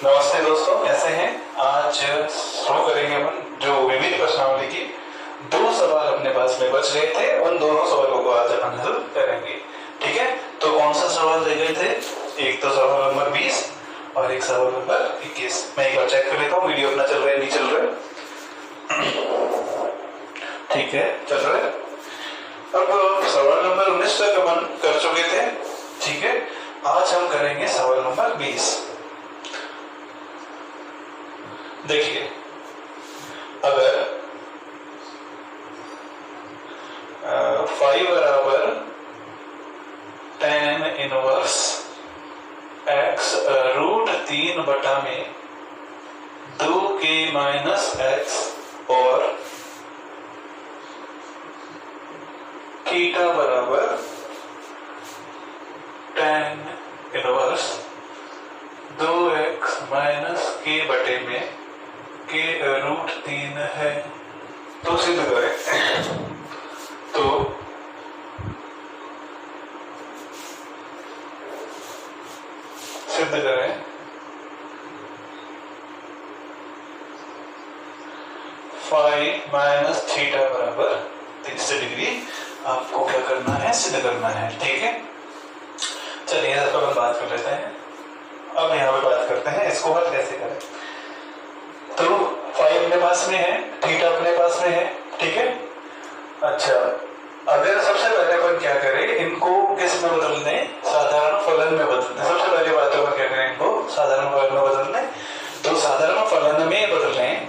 नमस्ते दोस्तों, कैसे हैं? आज शुरू करेंगे अपन जो विविध प्रश्नावली की दो सवाल अपने पास में बच गए थे, उन दोनों सवालों को आज अपन हल करेंगे। ठीक है, तो कौन सा सवाल दे गए थे? एक तो सवाल नंबर 20 और एक सवाल नंबर 21। मैं एक बार चेक कर लेता हूँ वीडियो अपना चल रहा है नहीं चल रहा है। ठीक है, चल रहा है। अब सवाल नंबर 19 तक अपन कर चुके थे। ठीक है, आज हम करेंगे सवाल नंबर 20। देखिए, अगर 5 बराबर tan इनवर्स x रूट 3 बटा में 2k माइनस x और थीटा बराबर tan inverse 2x minus k बटे में के रूट 3 है, तो सिद्ध करें। तो सिद्ध करें 5 माइनस थीटा बराबर 360 डिग्री। आपको क्या करना है? सिद्ध करना है। ठीक है, चलिए इस पर बात कर लेते हैं। अब यहाँ पे बात करते हैं इसको हल कैसे करें। तो 5 अपने पास में है, थीटा अपने पास में है। ठीक है, अच्छा, अगर सबसे पहले अपन क्या करें, इनको किस में बदल दें? साधारण फलन में बदल दें। सबसे पहले बात अपन क्या करें, इनको साधारण फलन में बदल दें। तो साधारण फलन में बदलें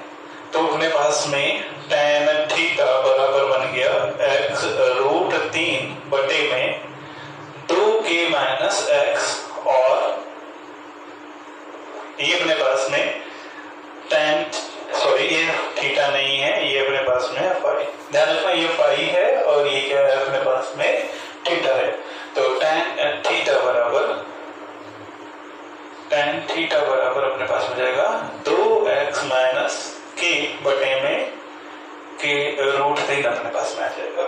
तो अपने पास में tan थीटा बराबर बन गया x रूट 3 बटे में 2k माइनस x और ये अपने पास में ये थीटा नहीं है, ये अपने पास में है फाई। ध्यान रखना, ये फाई है और ये क्या है? अपने पास में थीटा है। तो tan थीटा बराबर अपने पास हो जाएगा 2x माइनस k बटे में k रूट 3 अपने पास में आ जाएगा।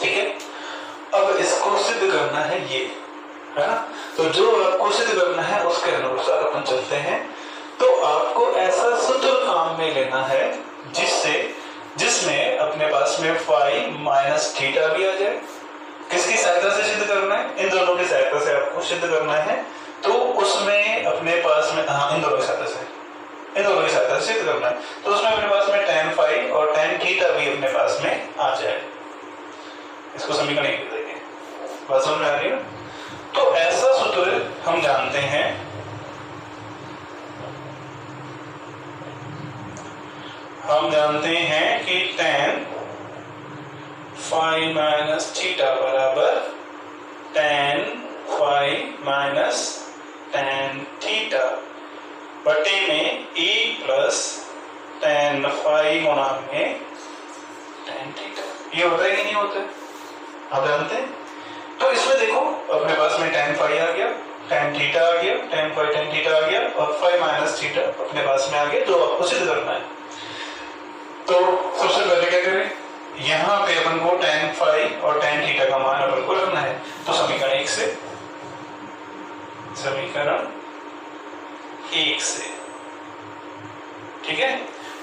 ठीक है, अब इसको सिद्ध करना है, ये है ना। तो जो आपको सिद्ध करना है उसके अनुसार अपन चलते हैं। तो आपको ऐसा सूत्र काम में लेना है जिसमें अपने पास में फाई माइनस थीटा भी आ जाए। किसकी सहायता से सिद्ध करना है? इन दोनों की सहायता से आपको सिद्ध करना है। तो उसमें अपने पास में इन दोनों की सहायता से सिद्ध करना है। तो उसमें अपने पास में tan फाई और tan थीटा भी अपने पास में आ जाए। इसको समीकरण लिख देंगे। बात समझ में आ रही है? तो ऐसा सूत्र हम जानते हैं, कि tan फाई माइनस थीटा बराबर tan phi minus tan theta बटे में e प्लस tan फाई गुणा में tan थीटा। ये होता है कि नहीं होता है? आप जानते हैं। तो इसमें देखो, अपने पास में tan फाई आ गया, tan थीटा आ गया, tan फाई tan थीटा आ गया और फाई माइनस थीटा अपने पास में आ गया, जो आपको सिद्ध करना है। तो सबसे पहले क्या करें, यहाँ पे अपन को tan फाई और tan थीटा का मान अपन को रखना है। तो समीकरण 1 से ठीक है,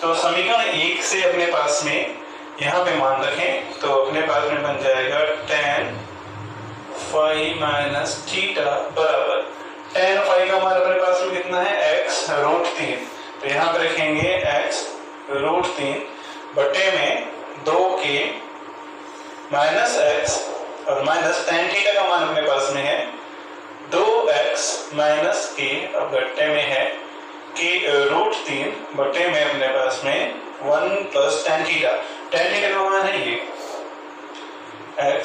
तो समीकरण 1 से अपने पास में यहाँ पे मान रखें तो अपने पास में बन जाएगा tan फाई माइनस थीटा बराबर tan फाई का मान अपने पास में कितना है? x root 3। तो यहाँ पे रखेंगे x रूट 3 बटे में 2k माइनस x और माइनस tan थीटा का मान अपने पास में है 2x माइनस k, अब घट्टे में है k रूट 3 बटे में अपने पास में 1 प्लस tan थीटा का मान है ये x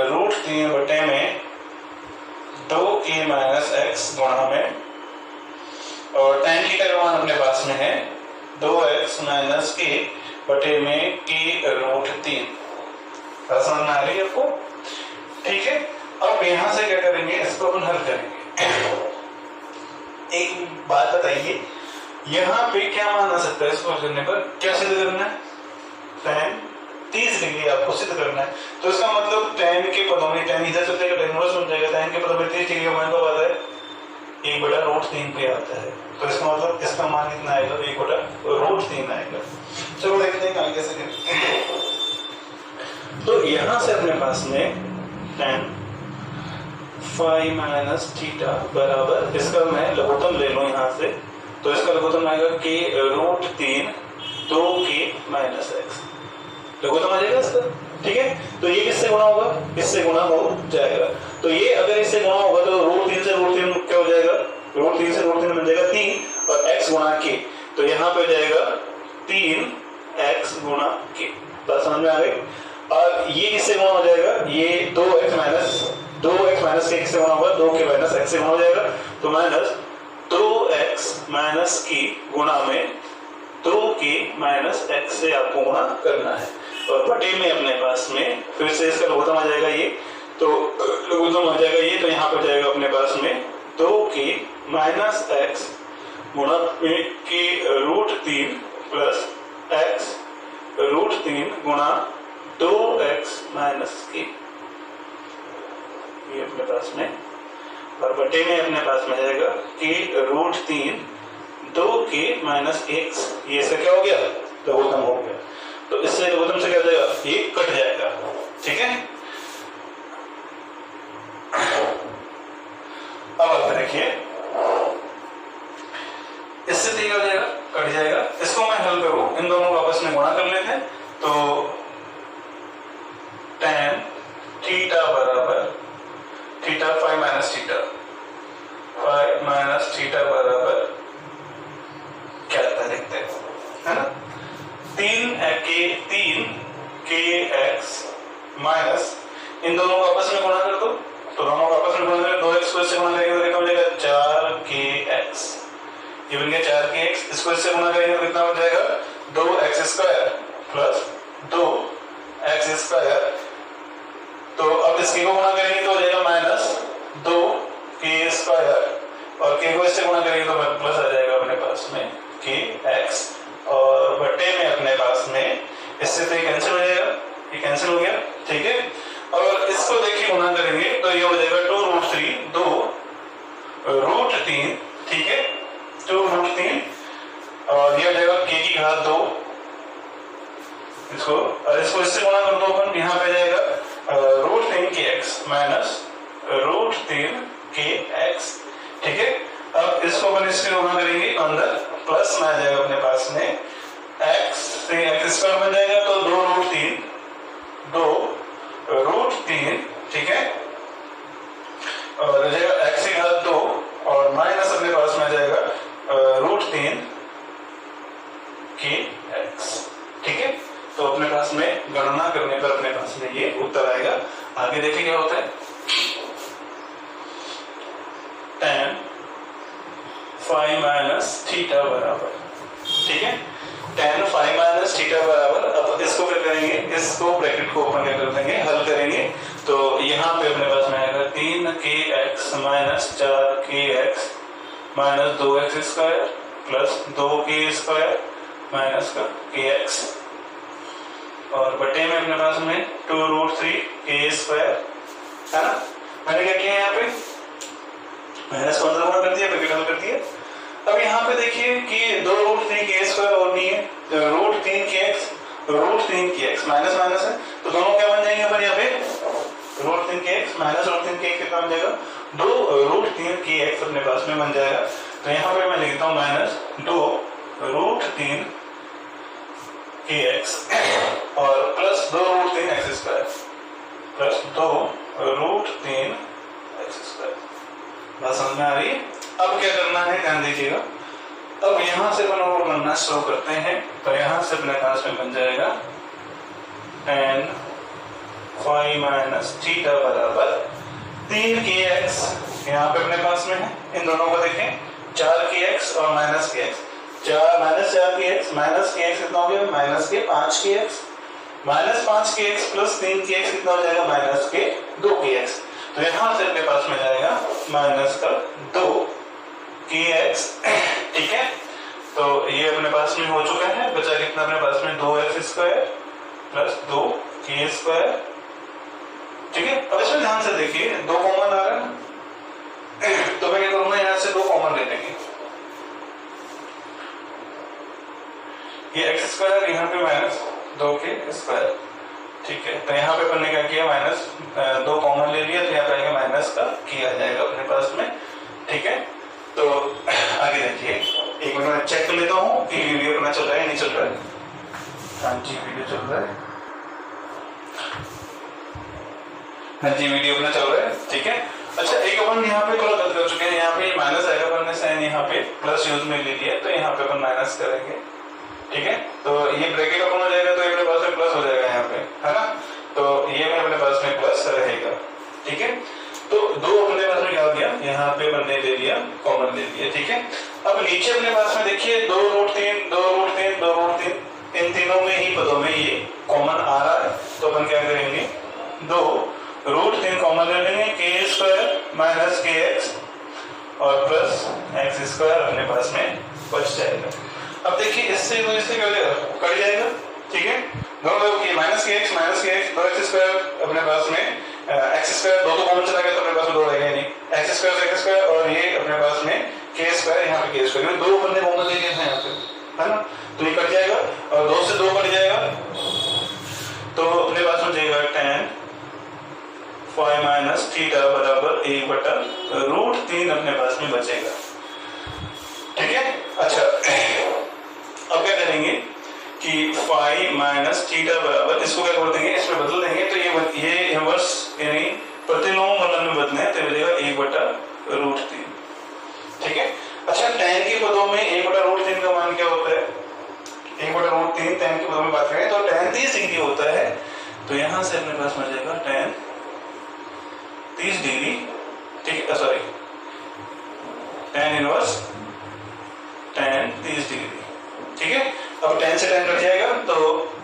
रूट 3 बटे में 2k माइनस x गुणा में, और tan थीटा का मान अपने पास में है 2x माइनस k बटे में k रूट 3। समझ में आ रही है आपको? ठीक है, अब यहां से क्या करेंगे, इसको अपन हल करेंगे। एक बात बताइए, यहाँ पे क्या मान आ सकता है? इसको करने पर क्या सिद्ध करना है? tan 30 डिग्री आपको सिद्ध करना है। तो इसका मतलब tan के पदों में tan इधर चल जाएगा, tan इनवर्स बन जाएगा। tan के पदों में 30 डिग्री का मान कब आता है? 1/√3 पे आता है। तो इसका मतलब इसका मान कितना आएगा, 1/√3 आएगा। चलो देखते हैं आगे कैसे करें। तो यहां से अपने पास में tan phi माइनस थीटा बराबर, इसका मैं लघुत्तम ले लूं यहां से, तो इसका लघुत्तम आएगा k√3 2k माइनस x, लघुत्तम आ जाएगा इसका। ठीक है, तो ये किससे गुणा होगा, इससे गुणा हो जाएगा। तो ये अगर इससे गुणा होगा तो √3 से √3 क्या हो जाएगा, √3 से √3 बन जाएगा 3 और x गुणा k, तो यहाँ पे हो जाएगा 3x गुणा k। बात समझ में आ गई। और ये किससे गुणा हो जाएगा, ये 2x माइनस k किससे गुणा होगा, 2k माइनस x से गुणा हो जाएगा, तो माइनस 2x माइनस k गुणा में 2k माइनस x से आपको गुणा करना है। और बटे में अपने पास में फिर से इसका लघुत्तम आ जाएगा ये, तो लघुत्तम आ जाएगा ये, तो यहाँ पर जाएगा अपने पास में 2k माइनस x गुणा में k√3 प्लस x√3 गुणा 2x माइनस k, ये अपने पास में, और बटे में अपने पास में जाएगा k√3 2k माइनस x, ये इसका क्या हो गया, लघुत्तम हो गया। तो इससे लघुत्तम से क्या हो जाएगा, ये कट जाएगा। ठीक है, अब आप देखिए इससे क्या हो जाएगा, कट जाएगा। इसको मैं हल करूं, इन दोनों को आपस में गुणा कर लेते हैं, तो tan थीटा बराबर थीटा phi माइनस थीटा बराबर क्या आता है देखते हैं, है ना, 3kx माइनस, इन दोनों को आपस में गुणा कर दो, तो दोनों को आपस में गुणा करें, 2x को इससे गुणा करेंगे तो कितना हो जाएगा 4kx, ये बन गया 4kx। इसको इससे गुणा करेंगे तो कितना हो जाएगा 2x² प्लस 2x²। तो अब इसके को गुणा करेंगे तो हो जाएगा माइनस 2k² और k को इससे गुणा करेंगे तो प्लस आ जाएगा अपने पास में kx, और बटे में अपने पास में इससे तो ये कैंसिल हो जाएगा, ये कैंसिल हो गया। ठीक है, और इसको देखिए गुणा करेंगे तो ये हो जाएगा 2√3 ठीक है, 2√3 और ये हो जाएगा k की घात 2, इसको और इसको इससे गुणा कर दो अपन, यहाँ पे जाएगा √3kx माइनस √3kx। ठीक है, अब इसको अपन इससे गुणा करेंगे अंदर, प्लस में आ जाएगा अपने पास में x से x² बन जाएगा, तो 2√3 ठीक है, और जाएगा x की घात 2 और माइनस अपने पास में आ जाएगा √3kx। ठीक है, तो अपने पास में गणना करने पर अपने पास में ये उत्तर आएगा। आगे देखिए क्या होता है, tan phi माइनस थीटा बराबर, ठीक है, tan phi माइनस थीटा बराबर, अब इसको क्या करेंगे, इसको ब्रैकेट को ओपन कर देंगे, हल करेंगे, तो यहाँ पे अपने पास में आएगा 3kx minus 4kx minus 2x² plus 2k² minus का kx, और बटे में अपने पास में 2√3k², है ना। मैंने क्या किया यहाँ पे, माइनस को अंदर कर दिया, ब्रैकेट हल कर दिया। अब यहाँ पे देखिए कि 2√3k² और नहीं है, √3kx माइनस माइनस है, तो दोनों क्या बन जाएंगे अपन यहाँ पे, √3kx माइनस √3kx कितना बन जाएगा, 2√3kx अपने पास में बन जाएगा। तो यहाँ पे मैं लिखता हूँ माइनस 2√3kx और प्लस 2√3x² प्लस 2√3x²। बात समझ में आ रही है। अब क्या करना है, ध्यान दीजिएगा, अब यहां से अपन और बनना शुरू करते हैं, तो यहां से अपने पास में बन जाएगा tan phi माइनस थीटा बराबर 3kx, यहाँ पे अपने पास में है, इन दोनों को देखें 4kx और minus kx, 4kx minus kx कितना हो गया, माइनस के 5kx, minus 5kx plus 3kx कितना हो जाएगा, माइनस के 2kx। तो यहां से अपने पास में जाएगा माइनस का 2kx। ठीक है, तो ये अपने पास में हो चुका है, बचा कितना अपने पास में 2x² प्लस 2k²। ठीक है, अब इसमें ध्यान से देखिए 2 कॉमन आ रहा है, तो मैं क्या करूंगा, यहाँ से 2 2 के स्क्वायर। ठीक है, तो यहाँ पे अपन ने क्या किया, माइनस 2 कॉमन ले लिया, तो यहाँ पे आएगा माइनस का की आ जाएगा अपने पास में। ठीक है, तो आगे देखिए, एक मिनट में चेक कर लेता हूँ कि वीडियो अपना चल रहा है नहीं चल रहा है। हाँ जी, वीडियो चल रहा है। हाँ जी, वीडियो अपना चल रहा है। ठीक है, अच्छा एक अपन यहाँ पे थोड़ा गलत कर चुके हैं, यहाँ पे माइनस आएगा, अपन ने साइन यहाँ पे प्लस यूज में ले लिया, तो यहाँ पे अपन माइनस करेंगे। ठीक है, तो ये ब्रैकेट ओपन हो जाएगा, तो ये मेरे पास में प्लस हो जाएगा यहाँ पे, है ना, तो ये मेरे पास में प्लस रहेगा। ठीक है, तो 2 अपने पास में क्या हो गया, यहाँ पे बनने ले लिया, कॉमन ले लिया। ठीक है, अब नीचे अपने पास में देखिए 2√3, 2√3, 2√3, इन तीनों में ही पदों में ये कॉमन आ रहा है, तो अपन क्या करेंगे, 2√3 कॉमन ले लेंगे, के स्क्वायर माइनस के एक्स और प्लस एक्स स्क्वायर अपने पास में बच जाएगा। अब देखिए इससे क्या हो जाएगा, कट जाएगा। ठीक है, दोनों माइनस के एक्स 2 एक्स स्क्वायर अपने पास में एक्स स्क्वायर 2 तो कॉमन चला गया, तो अपने पास में 2 रहेगा नहीं, एक्स स्क्वायर से एक्स स्क्वायर, और ये अपने पास में के स्क्वायर, यहाँ पे के स्क्वायर, 2 अपन ने कॉमन ले लिए थे यहाँ पे, है ना, तो ये कट जाएगा और 2 से 2 कट जाएगा, तो अपने पास में जाएगा tan फाई माइनस थीटा बराबर 1/√3 अपने पास में बचेगा। ठीक है, अच्छा अब क्या करेंगे कि फाई माइनस थीटा बराबर, इसको क्या कर देंगे, इसमें बदल देंगे, तो ये इनवर्स यानी प्रतिलोम फलन में बदलना है, तो मिलेगा 1/√3। ठीक है, अच्छा tan के पदों में 1/√3 का मान क्या होता है, 1/√3 tan के पदों में बात करें तो tan 30 डिग्री होता है, तो यहां से अपने पास मिल जाएगा tan 30 डिग्री। ठीक है, sorry tan inverse tan 30 degree. ठीक है, अब tan से tan कट जाएगा, तो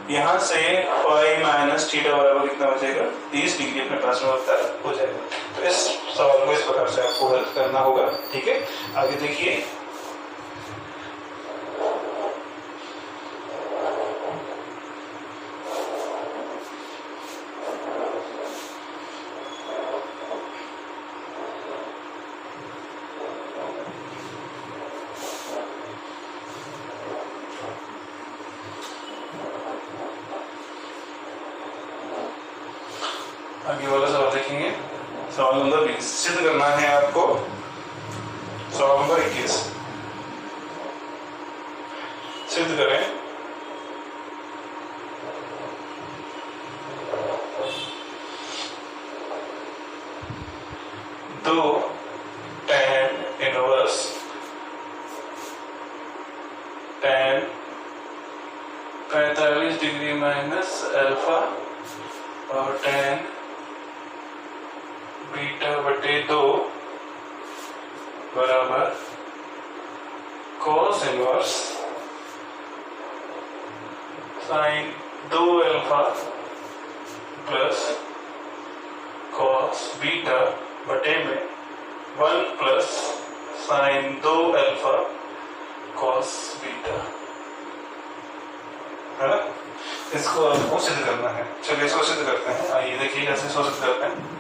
यहां से फाई माइनस थीटा बराबर कितना बचेगा, 30 डिग्री अपने पास में होता हो जाएगा। तो इस सवाल को इस प्रकार से आपको हल करना होगा। ठीक है, आगे देखिए, आगे वाला सवाल देखेंगे, सवाल नंबर 20 सिद्ध करना है आपको। सवाल नंबर 21 सिद्ध करें। तो tan inverse tan 45 degree minus alpha और tan β/2 बराबर cos inverse sin 2 alpha plus cos β/में 1 plus sin 2 alpha cos β, है ना, इसको आपको सिद्ध करना है। चलिए इसको सिद्ध करते हैं, आइए देखिए कैसे इसको सिद्ध करते हैं।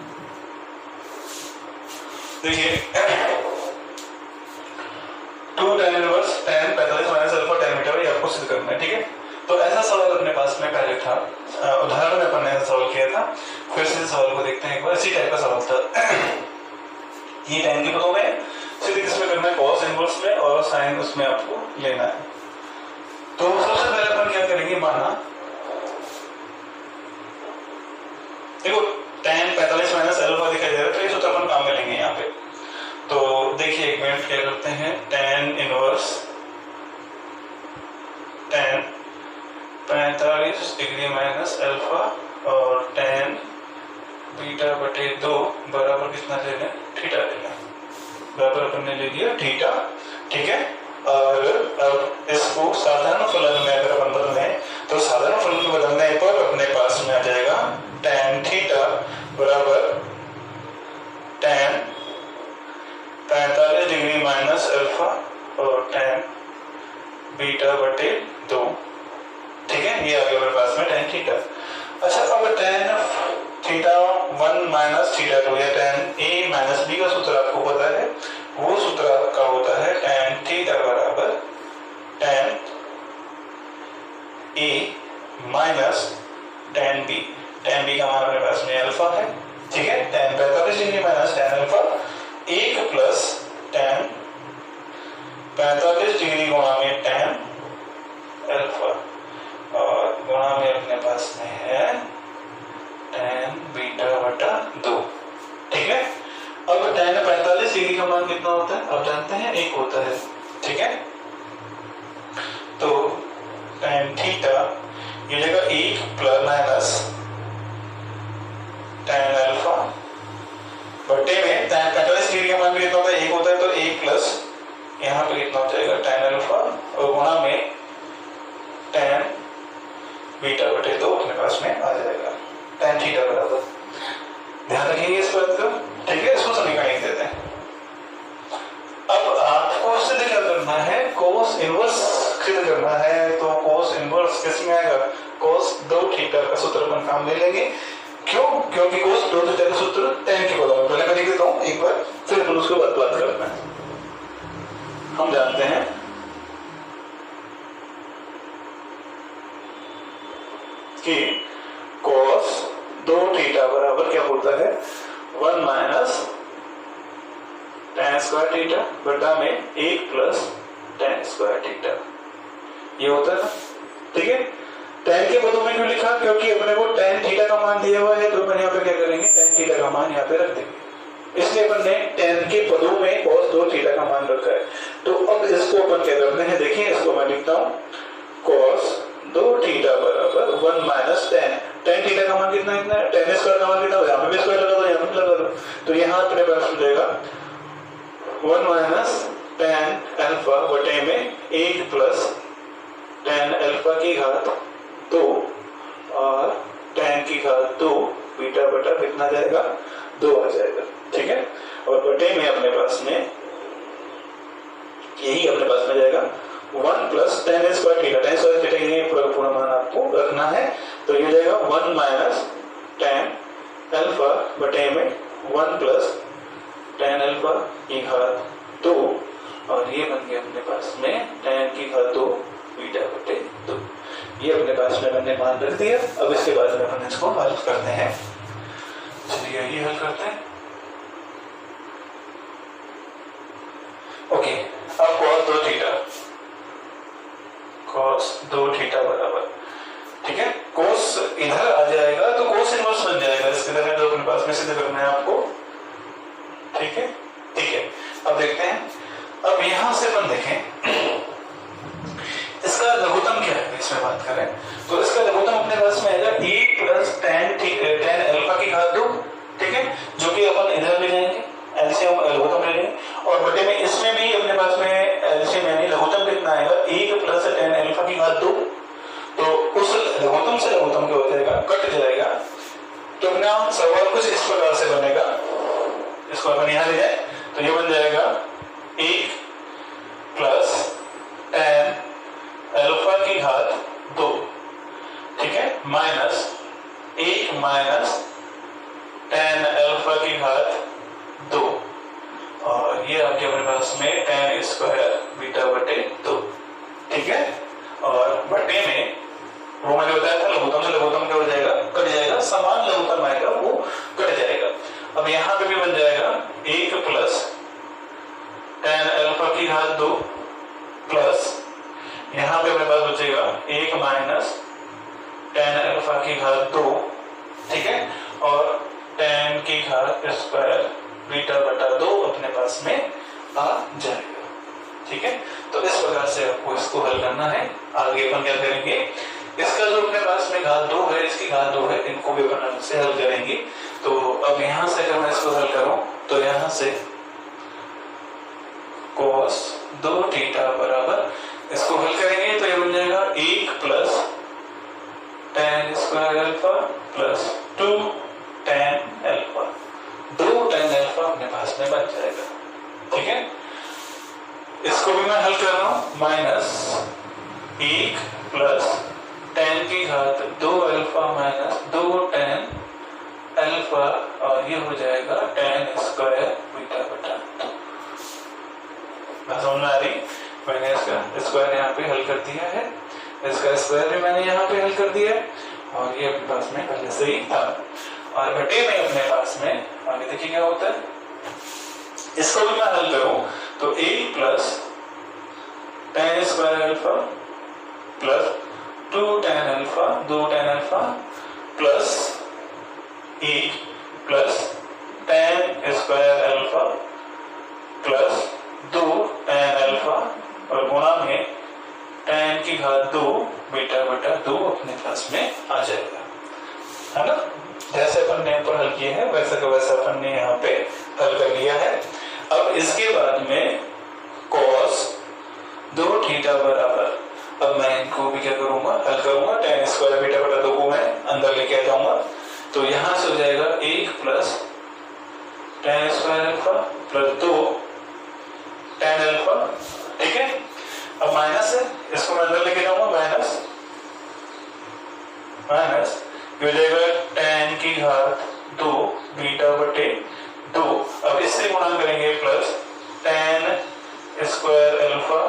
देखिए 2 tan inverse tan 45 minus alpha tan beta, ये आपको सिद्ध करना है। ठीक है, तो ऐसा सवाल अपने पास में पहले था, उदाहरण में अपन ने ऐसा सवाल किया था, फिर से सवाल को देखते हैं एक बार। इसी टाइप का सवाल था, ये tan के पदों में सीधे किसमें करना है, cos इनवर्स में, और sin उसमें आपको लेना है। तो सबसे पहले अपन क्या करेंगे, माना देखो tan 45 माइनस अल्फा दिखाई दे रहा है, तो ये सूत्र अपन काम में लेंगे यहाँ पे। तो देखिए एक मिनट, क्या करते हैं, tan inverse tan 45 degree minus alpha और tan β/2 बराबर कितना ले लें, थीटा ले लें, बराबर अपन ने ले लिया थीटा। ठीक है, और अब इसको साधारण फलन में अगर अपन बदलें, तो साधारण फलन में बदलने पर अपने पास में आ जाएगा tan थीटा बराबर tan 45 डिग्री माइनस अल्फा और tan β/2। ठीक है, ये आ गया मेरे पास में tan थीटा। अच्छा, अब tan थीटा 1 माइनस थीटा 2 या tan a माइनस b का सूत्र आपको पता है, वो सूत्र आपका होता है tan थीटा बराबर tan a minus plus tan 45 degree गुणा में tan अल्फा और गुणा में अपने पास में है tan बीटा बटा 2। ठीक है, अब tan 45 डिग्री का मान कितना होता है आप जानते हैं, 1 होता है। ठीक है, तो tan थीटा ये जगह 1 प्लस माइनस tan अल्फा बटे में tan 45 डिग्री का मान भी कितना होता है, 1 होता है, तो 1 प्लस यहाँ पे कितना हो जाएगा tan अल्फा और गुणा में tan बीटा बटे 2 अपने पास में आ जाएगा, tan थीटा बराबर। ध्यान रखिए इस बात को। ठीक है, इसको समीकरण लिख देते हैं। अब आपको सिद्ध क्या करना है, कोस इनवर्स सिद्ध करना है। तो कोस इनवर्स किसमें आएगा, कोस 2 थीटा का सूत्र अपन काम ले लेंगे। क्यों, क्योंकि कोस 2 थीटा का सूत्र tan के पदों में, पहले मैं लिख देता हूं एक बार, फिर अपन उसके बाद बात करना है। हम जानते हैं कि cos 2 थीटा बराबर क्या होता है, 1 माइनस tan स्क्वायर थीटा बटा में 1 प्लस tan स्क्वायर थीटा, ये होता है ना। ठीक है, tan के पदों में क्यों लिखा, क्योंकि अपने को tan थीटा का मान दिया हुआ है, तो अपन यहाँ पे क्या करेंगे, tan थीटा का मान यहाँ पे रख देंगे। इसलिए अपन ने tan के पदों में cos 2 थीटा का मान रखा है। तो अब इसको अपन क्या करते हैं, देखिए इसको मैं लिखता हूँ cos 2 थीटा बराबर 1 माइनस tan थीटा का मान कितना है, tan स्क्वायर का मान कितना है, यहाँ पे भी स्क्वायर लगा दो, यहाँ पे लगा दो, तो यहाँ अपने पास मिल जाएगा 1 माइनस tan अल्फा बटे में 1 प्लस tan अल्फा की घात 2 और tan की घात 2 बीटा बटा कितना जाएगा, 2 आ जाएगा। ठीक है, और बटे में अपने पास में यही अपने पास में जाएगा 1 plus tan square theta, tan square theta ये पूरा मान आपको रखना है, तो ये जाएगा 1 माइनस tan अल्फा बटे में 1 प्लस tan अल्फा की घात 2 और ये बन गया अपने पास में tan की घात 2 बीटा बटे 2। ये अपने पास में मैंने मान रख दिया। अब इसके बाद में अपन इसको हल करते हैं। चलिए ये हल करते हैं। ओके, अब cos 2 थीटा बराबर, ठीक है, cos इधर आ जाएगा तो cos इनवर्स बन जाएगा इसके तरह, जो अपने पास में सिद्ध करना है आपको। ठीक है, ठीक है, अब देखते हैं। अब यहां से अपन देखें इसका लघुत्तम क्या है, इसमें बात करें तो इसका लघुत्तम अपने पास में आएगा 1 प्लस tan अल्फा की घात 2। ठीक है, जो कि अपन इधर ले जाएंगे, एलसीएम लघुत्तम ले लेंगे, और बटे में इसमें भी अपने पास में एलसीएम यानी लघुत्तम कितना आएगा, 1 प्लस tan अल्फा की घात 2। तो उस लघुत्तम से लघुत्तम क्या हो जाएगा, कट जाएगा। तो अपना सवाल कुछ इस प्रकार से बनेगा, इसको अपन यहां ले जाए तो ये बन जाएगा 1 प्लस tan अल्फा की घात 2, ठीक है, माइनस 1 माइनस tan अल्फा की घात 2 और ये आपके अपने पास में tan स्क्वायर बीटा बटे 2। ठीक है, और बटे में वो मैंने बताया था लघुत्तम से लघुत्तम क्या हो जाएगा, कट जाएगा, समान लघुत्तम आएगा वो कट जाएगा। अब यहाँ पे भी बन जाएगा 1 प्लस tan अल्फा की घात 2 प्लस यहाँ पे अपने पास बचेगा 1 माइनस tan अल्फा की घात 2, ठीक है, और tan की घात स्क्वायर बीटा बटा 2 अपने पास में आ जाएगा। ठीक है, तो इस प्रकार से आपको इसको हल करना है। आगे अपन क्या करेंगे, इसका जो अपने पास में घात 2 है, इसकी घात 2 है, इनको भी अपन अलग से हल करेंगे। तो अब यहां से अगर मैं इसको हल करूं तो यहां से cos 2 थीटा बराबर, इसको हल करेंगे तो ये बन जाएगा 1 plus tan square alpha plus 2 tan alpha, 2 tan alpha अपने पास में बच जाएगा। ठीक है, इसको भी मैं हल कर रहा हूं, माइनस 1 प्लस tan की घात 2 अल्फा माइनस 2 tan अल्फा और ये हो जाएगा tan स्क्वायर बीटा बटा 2। समझ में आ रही, मैंने इसका स्क्वायर यहाँ पे हल कर दिया है, इसका स्क्वायर भी मैंने यहाँ पे हल कर दिया है और ये अपने पास में पहले से ही था। और बटे में अपने पास में आगे देखिए क्या होता है, इसको भी मैं हल करूं तो 1 plus tan square alpha plus 2 tan alpha 2 tan alpha plus 1 plus tan square alpha plus 2 tan alpha और गुणा में tan की घात 2 बीटा बटा 2 अपने पास में आ जाएगा, है ना। जैसे अपन ने ऊपर हल किए हैं वैसे का वैसा अपन ने यहाँ पे हल कर लिया है। अब इसके बाद में cos 2 थीटा बराबर, अब मैं इनको भी क्या करूंगा, हल करूंगा। tan स्क्वायर बीटा बटा 2 को मैं अंदर लेके आ जाऊंगा, तो यहां से हो जाएगा 1 plus tan square alpha plus 2 tan alpha, ठीक है। अब माइनस है, इसको मैं अंदर लेके जाऊंगा, माइनस माइनस हो जाएगा tan की घात 2 बीटा बटे 2। अब इससे गुणा करेंगे plus tan square alpha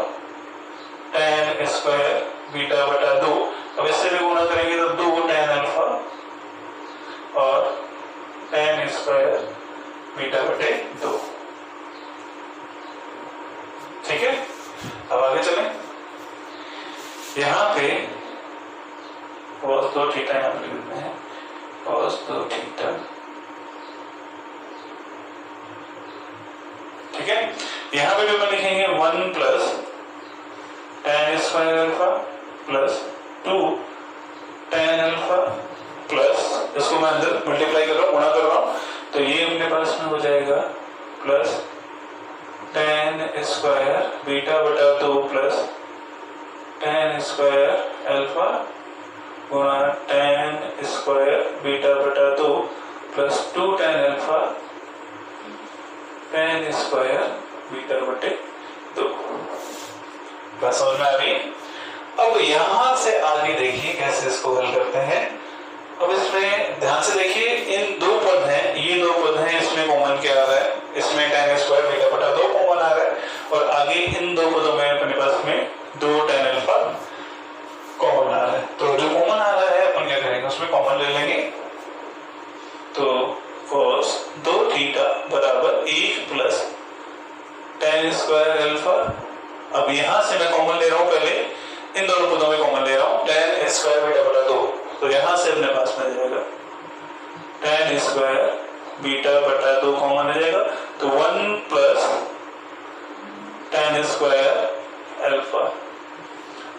tan square beta बटा 2। अब इससे भी गुणा करेंगे तो 2 tan अल्फा और tan स्क्वायर बीटा बटे 2, ठीक है। अब आगे चलें, यहाँ पे cos 2 थीटा यहाँ पे लिखते हैं, cos 2 थीटा, ठीक है। यहाँ पे भी अपन लिखेंगे 1 plus tan square alpha plus 2 tan alpha plus, इसको मैं अंदर मल्टीप्लाई कर रहा हूँ, गुणा कर रहा हूँ, तो ये अपने पास में हो जाएगा प्लस tan स्क्वायर बीटा बटा 2 प्लस tan स्क्वायर अल्फा गुणा tan स्क्वायर बीटा बटा 2 plus 2 tan alpha tan square beta बटे 2। बस समझ में आ गई। अब यहां से आगे देखिए कैसे इसको हल करते हैं। अब इसमें ध्यान से देखिए, इन दो पद हैं, ये दो पद हैं, इसमें कॉमन क्या आ रहा है, इसमें tan स्क्वायर बीटा बटा 2 कॉमन आ रहा है, और आगे इन दो पदों में अपने पास में 2 tan अल्फा कॉमन आ रहा है। तो जो कॉमन आ रहा है अपन क्या करेंगे, उसमें कॉमन ले लेंगे, तो cos 2 थीटा बराबर 1 प्लस tan स्क्वायर अल्फा। अब यहां से मैं कॉमन ले रहा हूं, पहले इन दोनों पदों में कॉमन ले रहा हूं, tan स्क्वायर बीटा बटा 2, तो यहां से अपने पास में जाएगा tan स्क्वायर बीटा बटा 2 कॉमन आ जाएगा, तो 1 प्लस tan स्क्वायर अल्फा,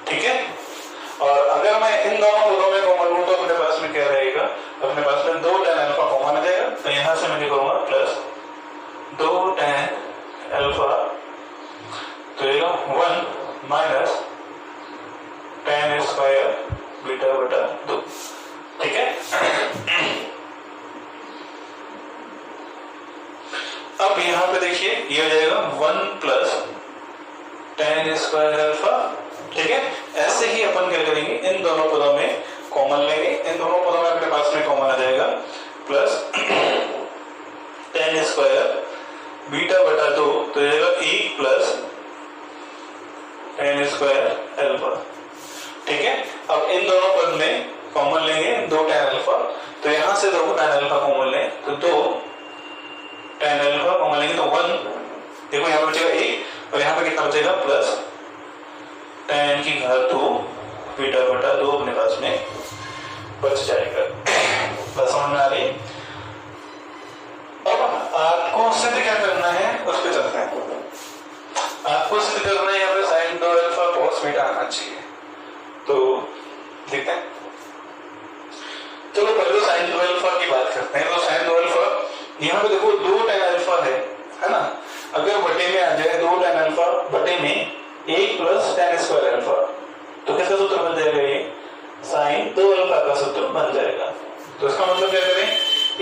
ठीक है। और अगर मैं इन दोनों पदों में कॉमन लूं तो अपने पास में क्या रहेगा, अपने पास में 2 tan अल्फा कॉमन आ जाएगा, तो यहां से मैं क्या करूंगा प्लस 2 tan अल्फा, तो ये 1 माइनस tan स्क्वायर बीटा बटा 2, ठीक है। अब यहां पे देखिए ये हो जाएगा 1 प्लस tan स्क्वायर अल्फा, ठीक है। ऐसे ही अपन क्या करेंगे, इन दोनों पदों में कॉमन लेंगे, इन दोनों पदों में अपने पास में कॉमन आ जाएगा प्लस tan स्क्वायर बीटा बटा 2, तो जाएगा 1 प्लस tan स्क्वायर अल्फा, ठीक है। अब इन दोनों पद में कॉमन लेंगे 2 tan अल्फा, तो यहां से 2 tan अल्फा कॉमन लें तो 2 tan अल्फा कॉमन लेंगे तो 1, देखो यहां पर बचेगा 1 और यहां पर कितना बचेगा प्लस tan की घात 2 बीटा बटा 2 अपने पास में बच जाएगा। बस समझ में आ रही। अब आपको सिद्ध क्या करना है उस पर चलते हैं। आपको सिद्ध करना है यहाँ पे sin 2 अल्फा cos बीटा आना चाहिए, तो देखते हैं। चलो पहले तो sin 2 अल्फा की बात करते हैं। तो sin 2 अल्फा यहाँ पे देखो 2 tan अल्फा है ना, अगर बटे में आ जाए 2 tan अल्फा बटे में 1 प्लस tan स्क्वायर अल्फा, तो किसका सूत्र बन जाएगा, ये sin 2 अल्फा का सूत्र बन जाएगा। तो इसका मतलब क्या करें,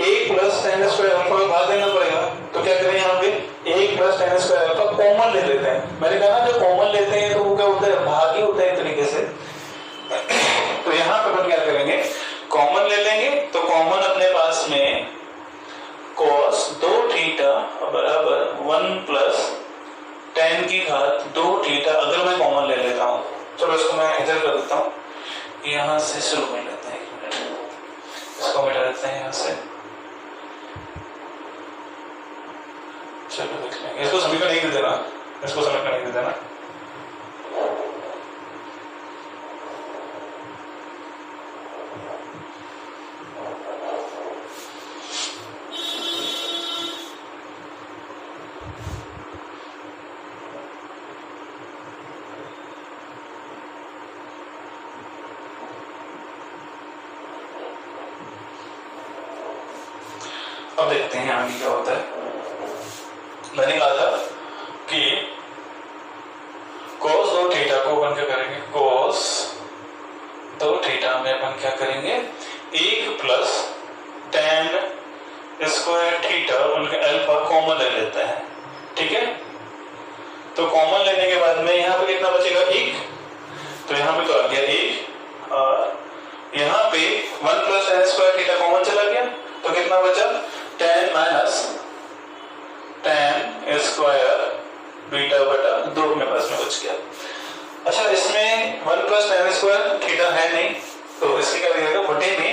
1 प्लस tan स्क्वायर अल्फा को भाग देना पड़ेगा, तो क्या करें यहाँ पे 1 plus tan square alpha common ले लेते हैं। मैंने कहा ना जो कॉमन लेते हैं तो वो क्या होता है, भाग ही होता है एक तरीके से। तो यहाँ पे अपन क्या करेंगे, कॉमन ले लेंगे, तो कॉमन अपने पास में cos 2 थीटा बराबर 1 प्लस tan की घात 2 थीटा, अगर मैं कॉमन ले लेता हूं, चलो इसको मैं इधर कर देता हूं, यहां से शुरू कर लेते हैं, 1 मिनट इसको मिटा देते हैं यहां से। चलो देख लेंगे, इसको समीकरण एक दे देना, इसको समीकरण एक दे देना। अब देखते हैं आगे क्या होता है। मैंने कहा था कि cos 2 थीटा को अपन क्या करेंगे, cos 2 थीटा में अपन क्या करेंगे, 1 प्लस tan स्क्वायर थीटा, उनका अल्फा कॉमन ले लेते हैं, ठीक है। तो कॉमन लेने के बाद में यहाँ पे कितना बचेगा, 1, तो यहाँ पे तो आ गया 1, और यहाँ पे 1 plus tan square theta common चला गया, तो कितना बचा, tan minus tan square beta बटा 2 अपने पास में बच गया। अच्छा, इसमें 1 प्लस tan स्क्वायर थीटा है नहीं, तो इसके क्या लगेगा, बटे में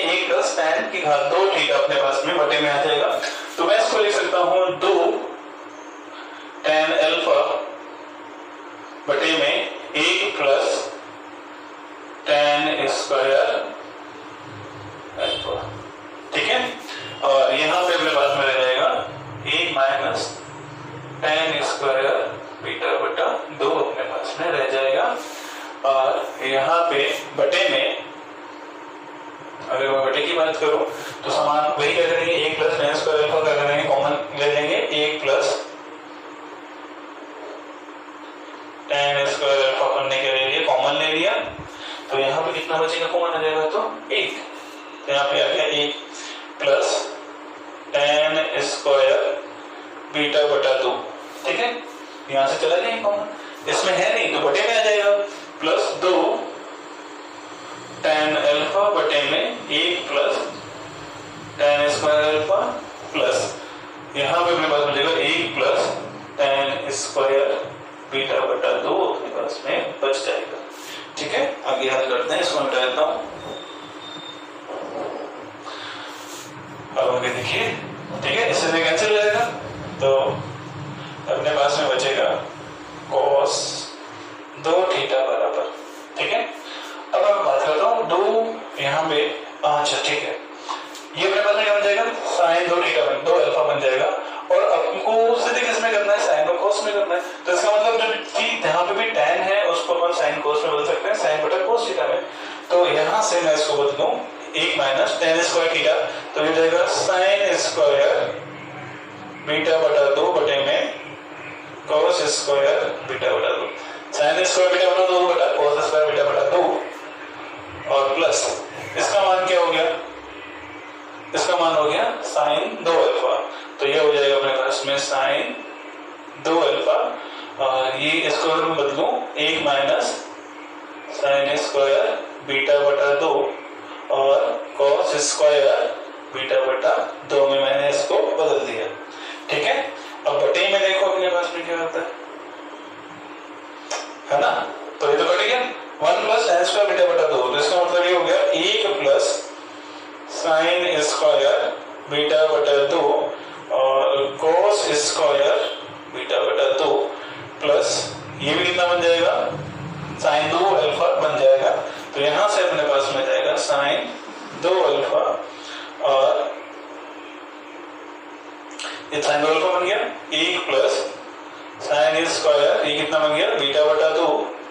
1 प्लस tan की घात 2 थीटा अपने पास में बटे में आ जाएगा। तो मैं इसको लिख सकता हूं 2 tan अल्फा बटे में 1 प्लस tan स्क्वायर अल्फा, ठीक है। और यहाँ पे अपने पास में रह जाएगा 1 माइनस tan स्क्वायर बीटा बटा 2 अपने पास में रह जाएगा। और यहाँ पे बटे में, अगर मैं बटे की बात करूं तो समान वही क्या करेंगे, 1 प्लस tan स्क्वायर अल्फा क्या करेंगे, कॉमन ले लेंगे, 1 प्लस tan स्क्वायर अल्फा करने के लिए कॉमन ले लिया, तो यहाँ पे कितना बचेगा, कॉमन आ जाएगा तो 1, तो यहाँ पे आ गया 1 प्लस tan स्क्वायर बीटा बटा 2, ठीक है। यहाँ से चला गया कॉमन, इसमें है नहीं तो बटे में आ जाएगा, प्लस 2 tan अल्फा बटे में 1 plus tan square alpha, plus यहाँ पे अपने पास मिलेगा 1 प्लस tan स्क्वायर बीटा बटा 2 अपने पास में बच जाएगा, ठीक है। आगे हल करते हैं, इसको मिटा देता हूं। अब आगे देखिए, ठीक है, इससे कैंसिल हो जाएगा, तो अपने पास में बचेगा cos 2 थीटा बराबर, ठीक है। अब मैं बात करता हूँ 2 यहाँ पे, अच्छा ठीक है, ये अपने पास में क्या बन जाएगा, sin 2 थीटा 2 अल्फा बन जाएगा, और आपको सिद्ध किस में करना है, sin और cos में करना है। तो इसका मतलब जो यहाँ पे भी tan है उसको अपन sin cos में बदल सकते हैं, sin बटा cos थीटा में। तो यहाँ से मैं इसको बदलूं 1 माइनस tan स्क्वायर थीटा, तो ये जाएगा sin स्क्वायर बीटा बटा 2 बटे में cos स्क्वायर बीटा बटा 2, sin स्क्वायर बीटा बटा 2 बटा cos स्क्वायर बीटा बटा 2, और प्लस इसका मान क्या हो गया, इसका मान हो गया sin 2 अल्फा, तो ये हो जाएगा अपने पास में sin 2 अल्फा, और ये इसको अगर मैं बदलूं 1 माइनस sin स्क्वायर बीटा बटा 2 और cos स्क्वायर बीटा बटा 2 में मैंने इसको बदल दिया, ठीक है। अब बटे में देखो अपने पास में क्या होता है ना, तो ये तो कट गया 1 प्लस tan स्क्वायर बीटा बटा 2, तो इसका मतलब ये हो गया 1 प्लस sin स्क्वायर बीटा बटा 2 और cos स्क्वायर बीटा बटा 2, प्लस ये भी कितना बन जाएगा, sin 2 अल्फा बन जाएगा। तो यहां से अपने पास में जाएगा sin 2 अल्फा, और ये sin 2 अल्फा बन गया 1 प्लस sin स्क्वायर, ये कितना बन गया, बीटा बटा 2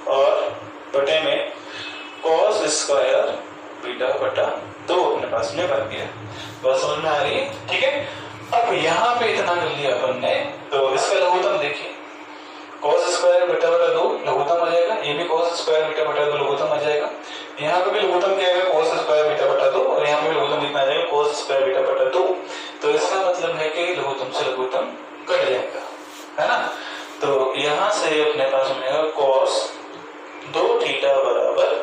और बटे में cos स्क्वायर बीटा बटा 2 अपने पास में बन गया। बात समझ में आ रही है, ठीक है। अब यहाँ पे इतना कर लिया अपन ने, तो इसका लघुत्तम देखिए, cos स्क्वायर बीटा बटा 2 लघुत्तम आ जाएगा, ये भी cos स्क्वायर बीटा बटा 2 लघुत्तम आ जाएगा, यहाँ पे भी लघुत्तम क्या आएगा, cos स्क्वायर बीटा बटा 2, और यहाँ पे लघुत्तम कितना आ जाएगा, cos स्क्वायर बीटा बटा 2। तो इसका मतलब है कि लघुत्तम से लघुत्तम कट जाएगा, है ना। तो यहाँ से अपने पास मिलेगा cos 2 थीटा बराबर,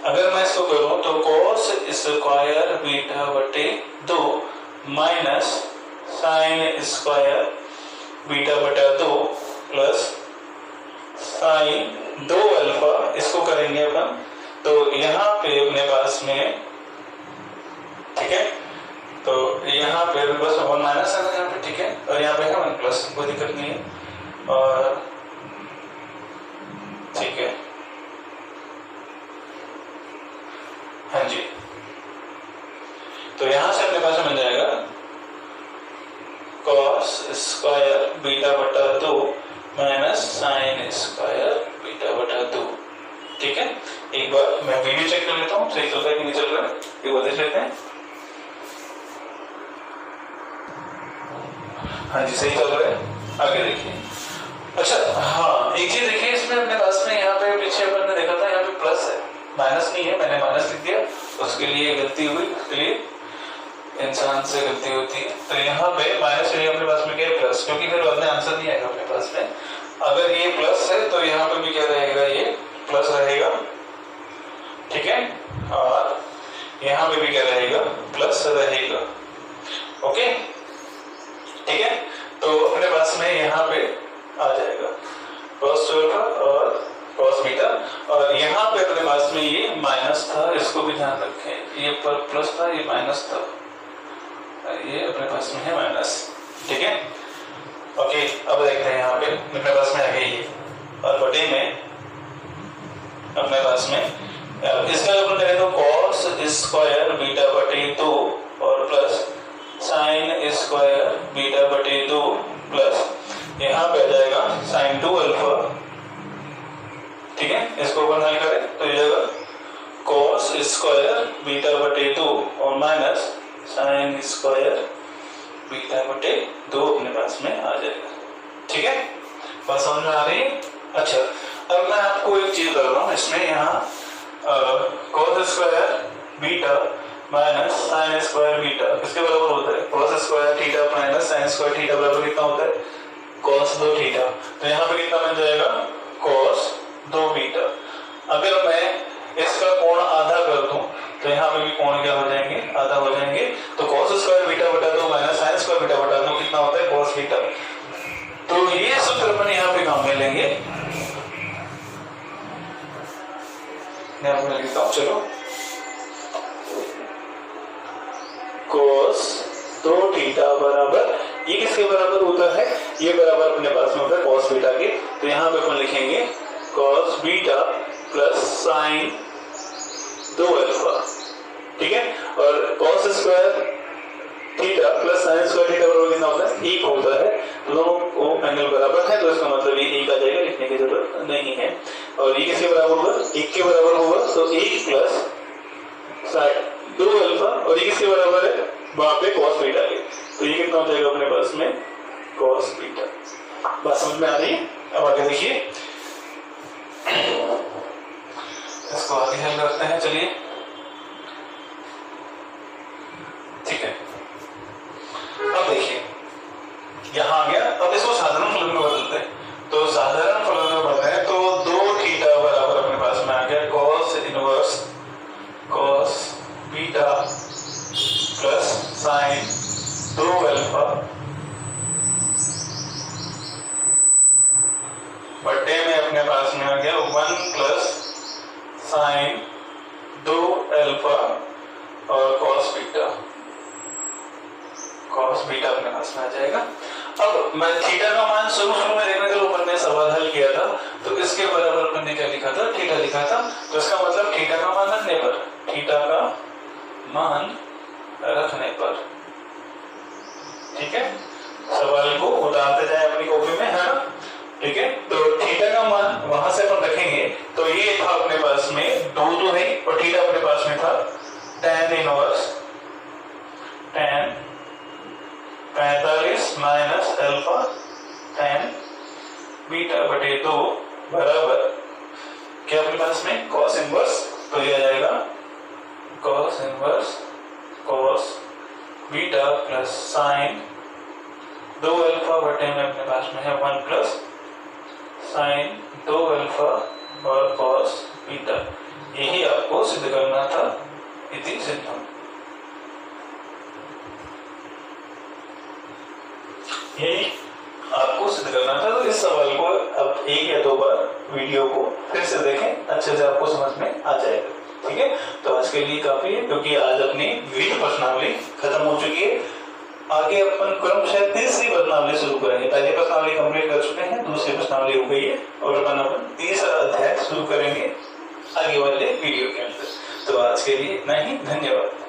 अगर मैं इसको करूं तो cos स्क्वायर बीटा बटे 2 माइनस sin स्क्वायर बीटा बटा 2 प्लस sin 2 अल्फा, इसको करेंगे अपन, तो यहाँ पे अपने पास में, ठीक है, तो यहाँ पे बस 1 माइनस है ना यहाँ पे, ठीक है, और यहाँ पे है 1 प्लस, कोई दिक्कत नहीं है, और ठीक है, हाँ जी। तो यहां से अपने पास बन जाएगा cos स्क्वायर बीटा बटा 2 माइनस साइन स्क्वायर बीटा बटा 2, ठीक है। एक बार मैं वीडियो चेक कर लेता हूँ सही चल रहा है कि नहीं चल रहा है, ये वो देख लेते हैं। हाँ जी सही चल रहा है, आगे देखिए। अच्छा हाँ, एक चीज देखिए इसमें अपने पास में यहाँ पे पीछे अपन ने देखा था यहाँ पे प्लस है, माइनस नहीं है, मैंने माइनस लिख दिया, उसके लिए गलती हुई, उसके लिए इंसान से गलती होती है। तो यहाँ पे माइनस है अपने पास में क्या है प्लस, क्योंकि फिर बाद में आंसर नहीं आएगा अपने पास में। अगर ये प्लस है तो यहाँ पे भी क्या रहेगा, ये प्लस रहेगा, ठीक है, और यहाँ पे भी क्या रहेगा, प्लस रहेगा, ओके, ठीक है। तो अपने पास में यहाँ पे आ जाएगा cos 12 और cos बीटा, और यहाँ पे अपने पास में ये माइनस था, इसको भी ध्यान रखें, ये पर प्लस था, ये माइनस था, ये अपने पास में है माइनस, ठीक है, ओके। अब देखते हैं यहाँ पे अपने पास में आ गई ये, और बटे में अपने पास में इसका अपन करें तो cos स्क्वायर बीटा बटे 2 और प्लस साइन स्क्वायर बीटा बटे 2 प्लस यहाँ पे आ जाएगा साइन 2 अल्फा, ठीक है। इसको अपन हल करें तो ये जाएगा cos स्क्वायर बीटा बटे 2 और माइनस साइन स्क्वायर बीटा बटे 2 अपने पास में आ जाएगा, ठीक है, बात समझ में आ रही है। अच्छा अब मैं आपको एक चीज कर रहा हूँ इसमें, यहाँ cos square beta minus sine square beta किसके बराबर होता है, cos square theta minus sine square theta बराबर कितना होता है, cos 2 थीटा। तो यहाँ पे कितना बन जाएगा, cos 2 बीटा। अगर मैं इसका कोण आधा कर दूं तो यहाँ पे भी कोण क्या हो जाएंगे, आधा हो जाएंगे। तो cos स्क्वायर बीटा बटा 2 माइनस साइन स्क्वायर बीटा बटा 2 कितना होता है, cos बीटा। तो ये सूत्र अपन यहाँ पे काम में लेंगे, यहाँ पे लिखता हूँ, चलो cos 2 थीटा बराबर, ये किसके बराबर होता है, ये बराबर अपने पास में होता है cos बीटा के। तो यहाँ पे अपन लिखेंगे cos beta plus sign 2 alpha, ठीक है, और cos square theta plus sine square theta बराबर कितना होता है, 1 होता है। दोनों एंगल बराबर है तो इसका मतलब ये 1 आ जाएगा, लिखने की जरूरत नहीं है। और ये किसके बराबर होगा, 1 के बराबर होगा, तो 1 प्लस साइन 2 अल्फा, और ये किसके बराबर है, वहां पे cos बीटा के। तो ये कितना हो जाएगा अपने पास में, cos बीटा। बात समझ में आ रही है। अब आगे देखिए, इसको आगे हल करते हैं, चलिए, ठीक है। अब देखिए यहां आ गया, अब इसको साधारण फलन में बदलते हैं। तो साधारण फलन में बदलते हैं तो 2 थीटा बराबर अपने पास में आ गया cos inverse cos beta plus sign 2 alpha बटे में अपने पास में आ गया 1 प्लस साइन 2 अल्फा और cos बीटा अपने पास में आ जाएगा। अब मैं थीटा का मान शुरू में देखने के ऊपर ने सवाल हल किया था, तो इसके बराबर अपन ने क्या लिखा था, थीटा लिखा था। तो इसका मतलब थीटा का मान रखने पर, थीटा का मान रखने पर, ठीक है, सवाल को उतारते जाए अपनी कॉपी में, है ना, ठीक है। तो थीटा का मान वहां से अपन रखेंगे, तो ये था अपने पास में 2 तो है, और थीटा अपने पास में था tan inverse tan 45 minus alpha tan beta बटे 2 बराबर क्या अपने पास में cos इनवर्स, तो ये आ जाएगा cos inverse cos beta plus sign 2 alpha बटे में अपने पास में है 1 प्लस साइन 2 अल्फा और cos बीटा। यही आपको सिद्ध करना था, इति सिद्धम। यही आपको सिद्ध करना था। तो इस सवाल को अब 1 या 2 बार वीडियो को फिर से देखें, अच्छे से आपको समझ में आ जाएगा, ठीक है। तो आज आज के लिए काफी है, क्योंकि आज अपनी वीक प्रश्नावली खत्म हो चुकी है। आगे अपन क्रमशः तीसरी प्रश्नावली शुरू करेंगे। पहली प्रश्नावली कंप्लीट कर चुके हैं, दूसरी प्रश्नावली हो गई है और अपन तीसरा अध्याय शुरू करेंगे आगे वाले वीडियो के अंदर। तो आज के लिए इतना ही, धन्यवाद।